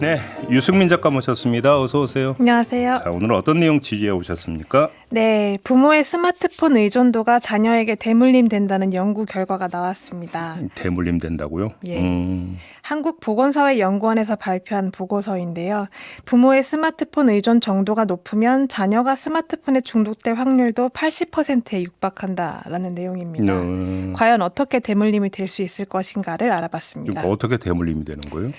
네, 유승민 작가 모셨습니다. 어서 오세요. 안녕하세요. 자, 오늘은 어떤 내용 취재해 오셨습니까? 네, 부모의 스마트폰 의존도가 자녀에게 대물림 된다는 연구 결과가 나왔습니다. 대물림 된다고요? 예. 한국보건사회연구원에서 발표한 보고서인데요. 부모의 스마트폰 의존 정도가 높으면 자녀가 스마트폰에 중독될 확률도 80%에 육박한다라는 내용입니다. 과연 어떻게 대물림이 될 수 있을 것인가를 알아봤습니다. 어떻게 대물림이 되는 거예요?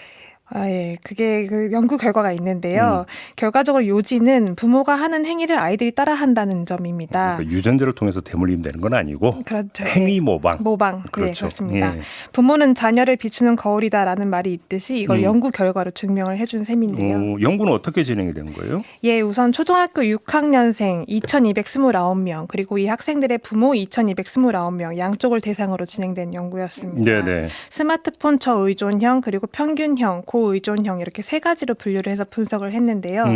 예, 그게 그 연구 결과가 있는데요. 결과적으로 요지는 부모가 하는 행위를 아이들이 따라한다는 점입니다. 그러니까 유전자를 통해서 대물림 되는 건 아니고 그렇죠. 행위 모방. 모방. 그렇죠. 네, 그렇습니다. 예. 부모는 자녀를 비추는 거울이다라는 말이 있듯이 이걸 연구 결과로 증명을 해준 셈인데요. 연구는 어떻게 진행이 된 거예요? 예, 우선 초등학교 6학년생 2,229명 그리고 이 학생들의 부모 2,229명 양쪽을 대상으로 진행된 연구였습니다. 네네. 스마트폰 저의존형 그리고 평균형, 고의존형 이렇게 세 가지로 분류를 해서 분석을 했는데요.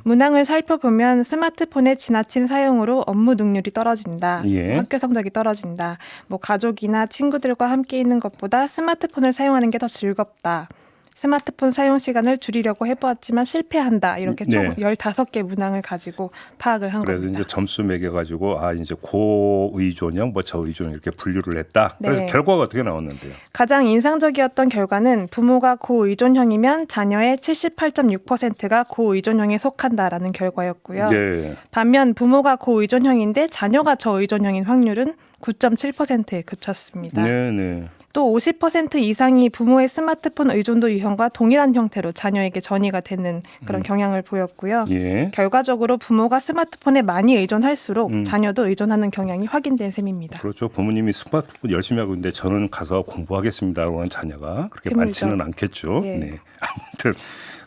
문항을 살펴보면 스마트폰의 지나친 사용으로 업무 능률이 떨어진다. 예. 학교 성적이 떨어진다. 뭐 가족이나 친구들과 함께 있는 것보다 스마트폰을 사용하는 게 더 즐겁다. 스마트폰 사용 시간을 줄이려고 해보았지만 실패한다. 이렇게 총 네. 15개 문항을 가지고 파악을 한 그래서 겁니다. 이제 점수 매겨가지고 이제 고의존형, 뭐 저의존형 이렇게 분류를 했다. 네. 그래서 결과가 어떻게 나왔는데요? 가장 인상적이었던 결과는 부모가 고의존형이면 자녀의 78.6%가 고의존형에 속한다라는 결과였고요. 예. 반면 부모가 고의존형인데 자녀가 저의존형인 확률은 9.7%에 그쳤습니다. 네네. 또 50% 이상이 부모의 스마트폰 의존도 유형과 동일한 형태로 자녀에게 전이가 되는 그런 경향을 보였고요. 예. 결과적으로 부모가 스마트폰에 많이 의존할수록 자녀도 의존하는 경향이 확인된 셈입니다. 그렇죠. 부모님이 스마트폰 열심히 하고 있는데 저는 가서 공부하겠습니다라고 하는 자녀가 그렇게 드물죠. 많지는 않겠죠. 예. 네. 아무튼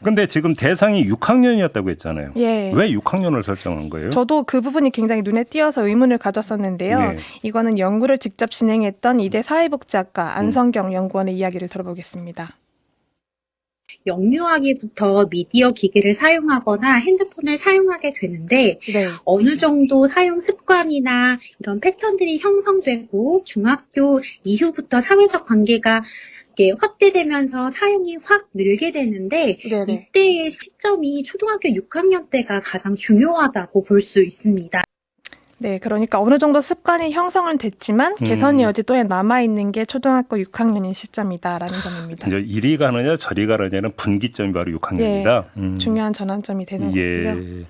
근데 지금 대상이 6학년이었다고 했잖아요. 예. 왜 6학년을 설정한 거예요? 저도 그 부분이 굉장히 눈에 띄어서 의문을 가졌었는데요. 네. 이거는 연구를 직접 진행했던 이대 사회복지학과 안성경 연구원의 이야기를 들어보겠습니다. 영유아기부터 미디어 기기를 사용하거나 핸드폰을 사용하게 되는데 네. 어느 정도 사용 습관이나 이런 패턴들이 형성되고 중학교 이후부터 사회적 관계가 이렇게 확대되면서 사용이 확 늘게 되는데 네네. 이때의 시점이 초등학교 6학년 때가 가장 중요하다고 볼 수 있습니다. 네, 그러니까 어느 정도 습관이 형성은 됐지만 개선의 여지 또한 남아있는 게 초등학교 6학년인 시점이다라는 점입니다. 이제 이리 가느냐 저리 가느냐는 분기점이 바로 6학년이다. 중요한 전환점이 되는 거고요. 예.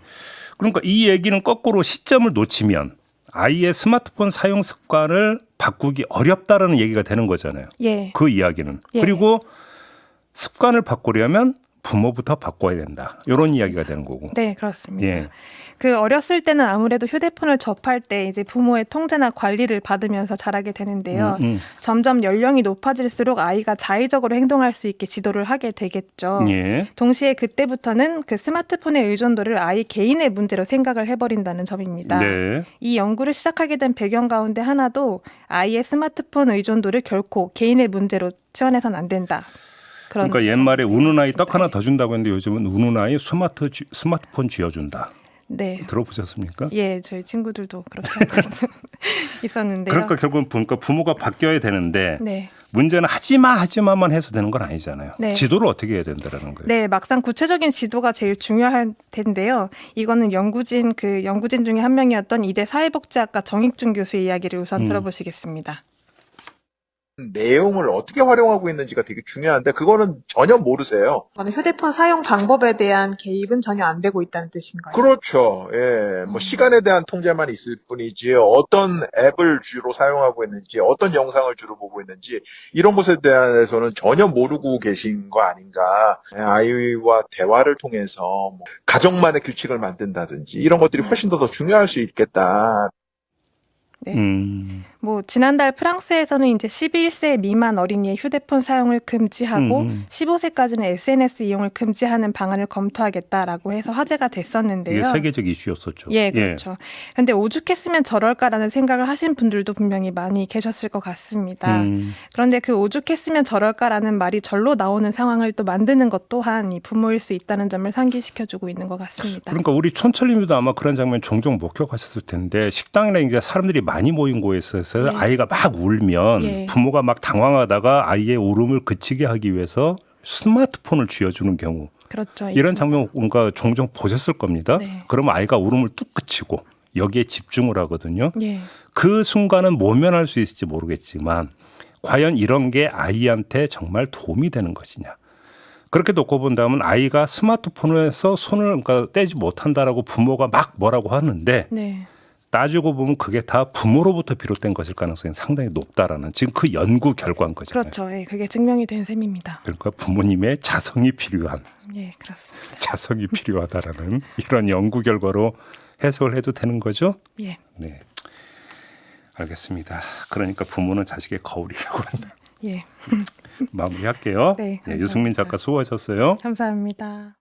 그러니까 이 얘기는 거꾸로 시점을 놓치면 아이의 스마트폰 사용 습관을 바꾸기 어렵다라는 얘기가 되는 거잖아요. 예. 그 이야기는. 예. 그리고 습관을 바꾸려면 부모부터 바꿔야 된다. 이런 이야기가 되는 거고. 네, 그렇습니다. 예. 그 어렸을 때는 아무래도 휴대폰을 접할 때 이제 부모의 통제나 관리를 받으면서 자라게 되는데요. 점점 연령이 높아질수록 아이가 자의적으로 행동할 수 있게 지도를 하게 되겠죠. 예. 동시에 그때부터는 그 스마트폰의 의존도를 아이 개인의 문제로 생각을 해버린다는 점입니다. 네. 이 연구를 시작하게 된 배경 가운데 하나도 아이의 스마트폰 의존도를 결코 개인의 문제로 치환해서는 안 된다. 그러니까 옛말에 우는 아이 떡 하나 더 준다고 했는데 요즘은 우는 아이 스마트폰 쥐어준다. 네. 들어보셨습니까? 예, 저희 친구들도 그렇게 하고 있었는데요. 그러니까 결국은 보니까 부모가 바뀌어야 되는데 네. 문제는 하지마만 해서 되는 건 아니잖아요. 네. 지도를 어떻게 해야 된다는 거예요. 네, 막상 구체적인 지도가 제일 중요할 텐데요. 이거는 연구진 중에 한 명이었던 이대 사회복지학과 정익준 교수의 이야기를 우선 들어보시겠습니다. 내용을 어떻게 활용하고 있는지가 되게 중요한데 그거는 전혀 모르세요. 휴대폰 사용 방법에 대한 개입은 전혀 안 되고 있다는 뜻인가요? 그렇죠. 예, 뭐 시간에 대한 통제만 있을 뿐이지 어떤 앱을 주로 사용하고 있는지 어떤 영상을 주로 보고 있는지 이런 것에 대해서는 전혀 모르고 계신 거 아닌가. 예, 아이와 대화를 통해서 뭐 가정만의 규칙을 만든다든지 이런 것들이 훨씬 더 중요할 수 있겠다. 네. 뭐 지난달 프랑스에서는 이제 11세 미만 어린이의 휴대폰 사용을 금지하고 15세까지는 SNS 이용을 금지하는 방안을 검토하겠다라고 해서 화제가 됐었는데요. 이게 세계적 이슈였었죠. 예, 그렇죠. 그런데 오죽했으면 저럴까라는 생각을 하신 분들도 분명히 많이 계셨을 것 같습니다. 그런데 그 오죽했으면 저럴까라는 말이 절로 나오는 상황을 또 만드는 것 또한 이 부모일 수 있다는 점을 상기시켜주고 있는 것 같습니다. 그러니까 우리 촌철님도 아마 그런 장면 종종 목격하셨을 텐데 식당이나 이제 사람들이 많이 모인 곳에서 네. 아이가 막 울면 예. 부모가 막 당황하다가 아이의 울음을 그치게 하기 위해서 스마트폰을 쥐어주는 경우 그렇죠. 이런 장면 뭔가 종종 보셨을 겁니다. 네. 그러면 아이가 울음을 뚝 그치고 여기에 집중을 하거든요. 예. 그 순간은 모면할 수 있을지 모르겠지만 과연 이런 게 아이한테 정말 도움이 되는 것이냐. 그렇게 놓고 본다면 아이가 스마트폰에서 손을 그러니까 떼지 못한다라고 부모가 막 뭐라고 하는데 네. 따지고 보면 그게 다 부모로부터 비롯된 것일 가능성이 상당히 높다라는 지금 그 연구 결과인 거잖아요. 그렇죠. 예, 그게 증명이 된 셈입니다. 그러니까 부모님의 자성이 필요한 예, 그렇습니다. 자성이 필요하다라는 이런 연구 결과로 해석을 해도 되는 거죠? 예. 네. 알겠습니다. 그러니까 부모는 자식의 거울이라고 한다. 예. 마무리할게요. 네, 네, 유승민 작가 수고하셨어요. 감사합니다.